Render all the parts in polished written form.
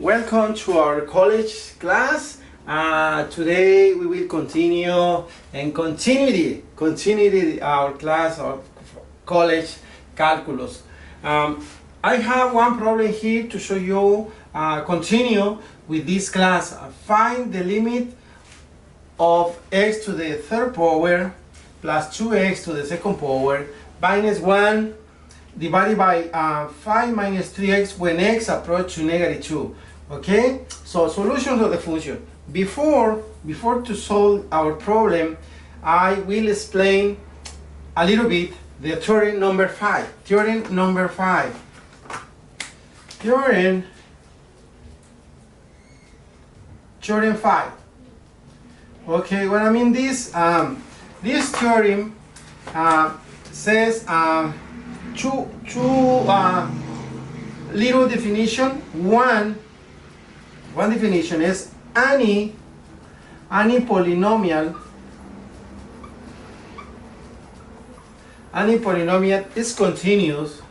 Welcome to our college class. Today we will continue our class of college calculus. I have one problem here to show you. Continue with this class. Find the limit of x to the third power plus 2x to the second power minus 1 divided by 5 minus 3x when x approaches to negative 2. Okay, so solutions of the function. Before to solve our problem, I will explain a little bit the theorem number 5. Theorem 5. Okay, what I mean this theorem says two little definition. One definition is any polynomial is continuous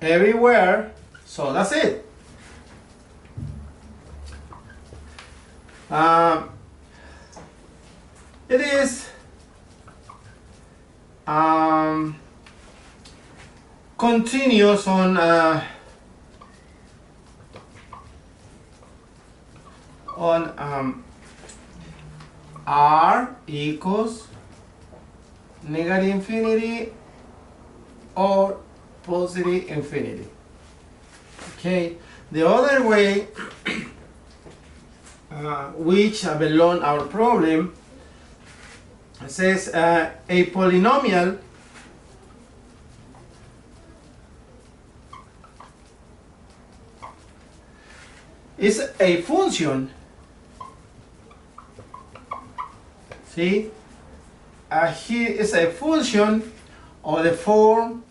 everywhere. So that's it. It is continuous on r equals negative infinity or positive infinity. Okay, the other way which belong our problem says a polynomial is a function. See, here is a function of the form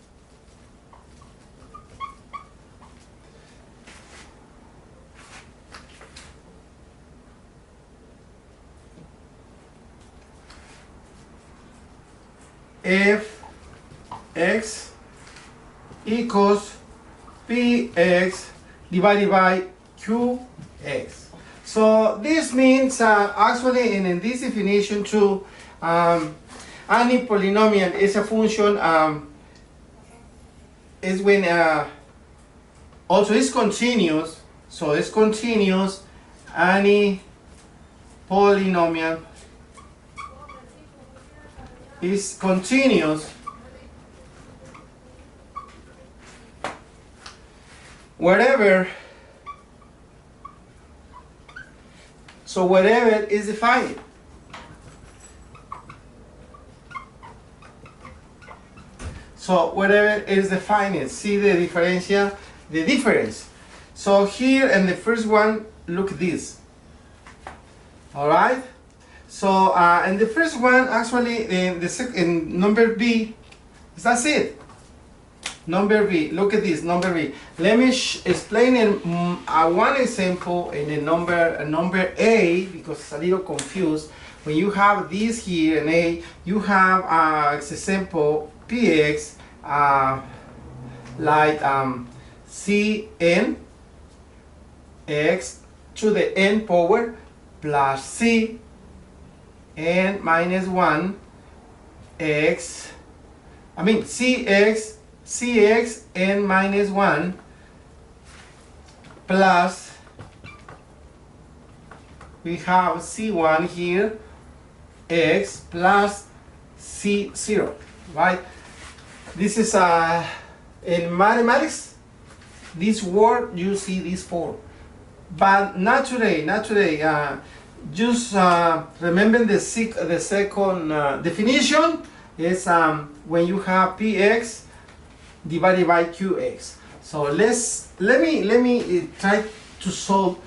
f x equals px divided by qx. So this means actually in this definition too, any polynomial is a function is when also is continuous. So it's continuous. Any polynomial is continuous wherever is defined. So wherever is defined, see the difference. So here in the first one, look this. All right. So in the first one, actually, in number B, that's it. Number B. Look at this. Number B. Let me explain in one example in the number A, because it's a little confused. When you have this here in A, you have example px like cn x to the n power plus c n minus 1 x, cx n minus 1 plus we have c1 here x plus c0, right? This is in mathematics, this word you see this form, but not today. Just remember the second definition is when you have px divided by qx. So let me try to solve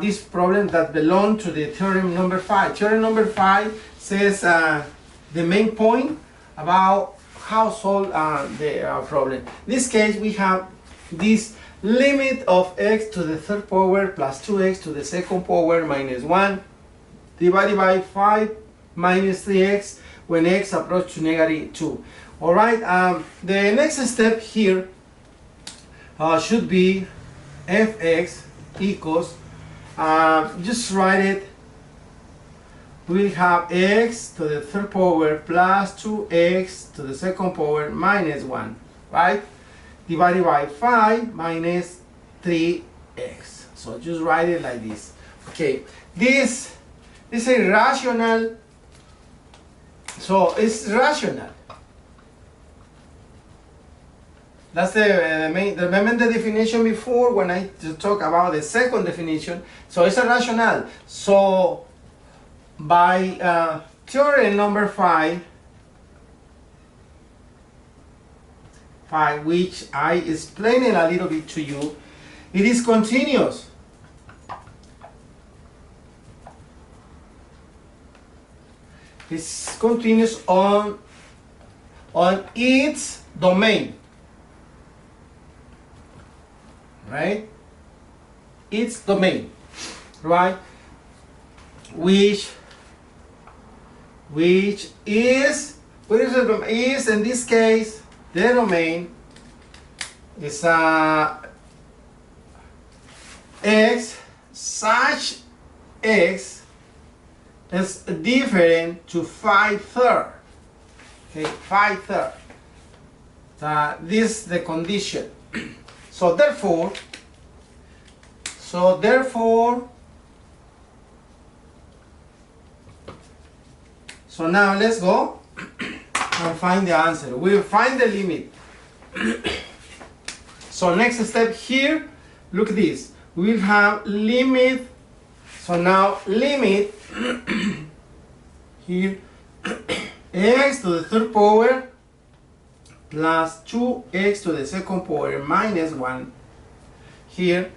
this problem that belong to the theorem number 5. Theorem number 5 says the main point about how solve the problem. In this case, we have this limit of x to the third power plus 2x to the second power minus 1 divided by 5 minus 3x when x approaches to negative 2. Alright, the next step here should be fx equals, just write it, we have x to the third power plus 2x to the second power minus 1, right? Divided by 5 minus 3x. So just write it like this. Okay, this is a rational, so it's rational. That's the main, remember the definition before when I talk about the second definition. So it's a rational. So by theorem number 5, which I explained it a little bit to you, it is continuous. It's continuous on its domain, right? Its domain, right? Which is, what is the domain? Is in this case the domain is x such x is different to 5/3. Okay, 5/3. This is the condition. So therefore, so now let's go and find the answer. We'll find the limit. So next step here, look at this. We'll have limit. So now limit here x to the third power plus 2x to the second power minus 1 here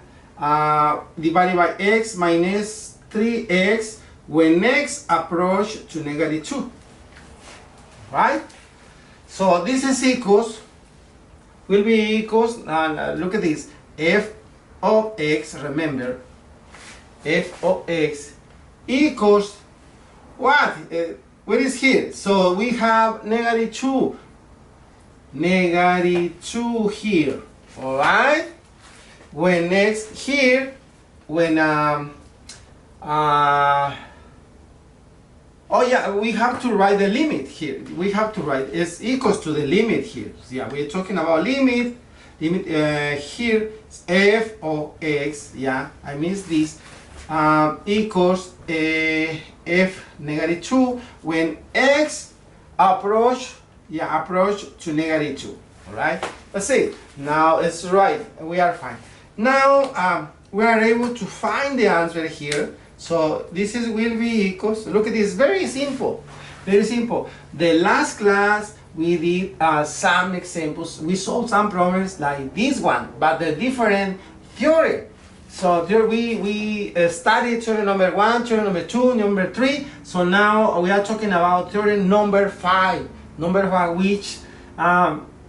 divided by x minus 3x when x approach to negative 2, right? So this is equals, will be equals, look at this, f of x, remember, f of x equals what? What is here? So we have negative 2 here, all right? When x here, when oh yeah, we have to write the limit here. We have to write is equals to the limit here. So yeah, we're talking about limit here is f of x. Yeah, I missed this. Equals f negative 2 when x approach to negative 2. All right, that's it. Now it's right. We are fine. Now we are able to find the answer here. So this is will be equals. Look at this. Very simple. Very simple. The last class we did some examples. We solved some problems like this one, but the different theory. So there we studied theorem number 1, theorem number 2, number 3. So now we are talking about theorem number 5. Number 5, which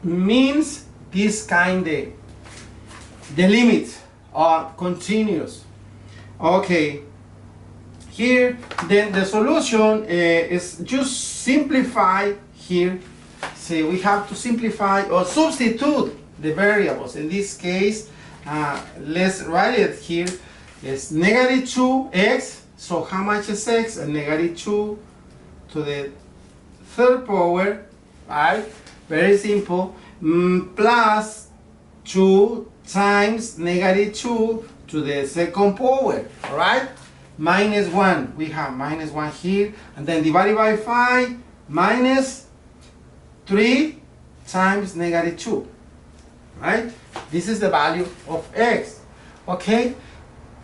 means this kind of the limits are continuous. Okay. Here, then the solution is just simplify here. See, we have to simplify or substitute the variables. In this case, let's write it here. It's negative 2x. So how much is x? Negative 2 to the third power, right? Very simple. Plus 2 times negative 2 to the second power, all right? Minus 1, we have minus 1 here, and then divided by 5 minus 3 times negative 2, right? This is the value of x, okay?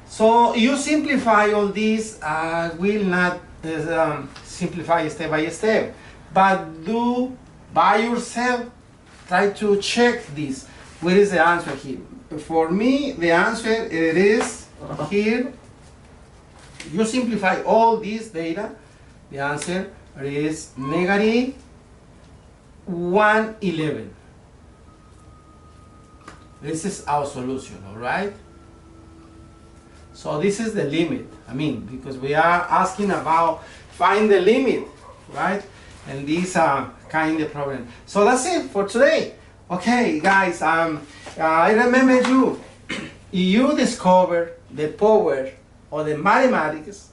So you simplify all this, will not simplify step by step, but do by yourself, try to check this. Where is the answer here? For me, the answer it is here. You simplify all this data, the answer is negative 111. This is our solution, all right? So this is the limit, because we are asking about find the limit, right? And these kind of problem. So that's it for today. Okay, guys, I remember you. You discover the power of the mathematics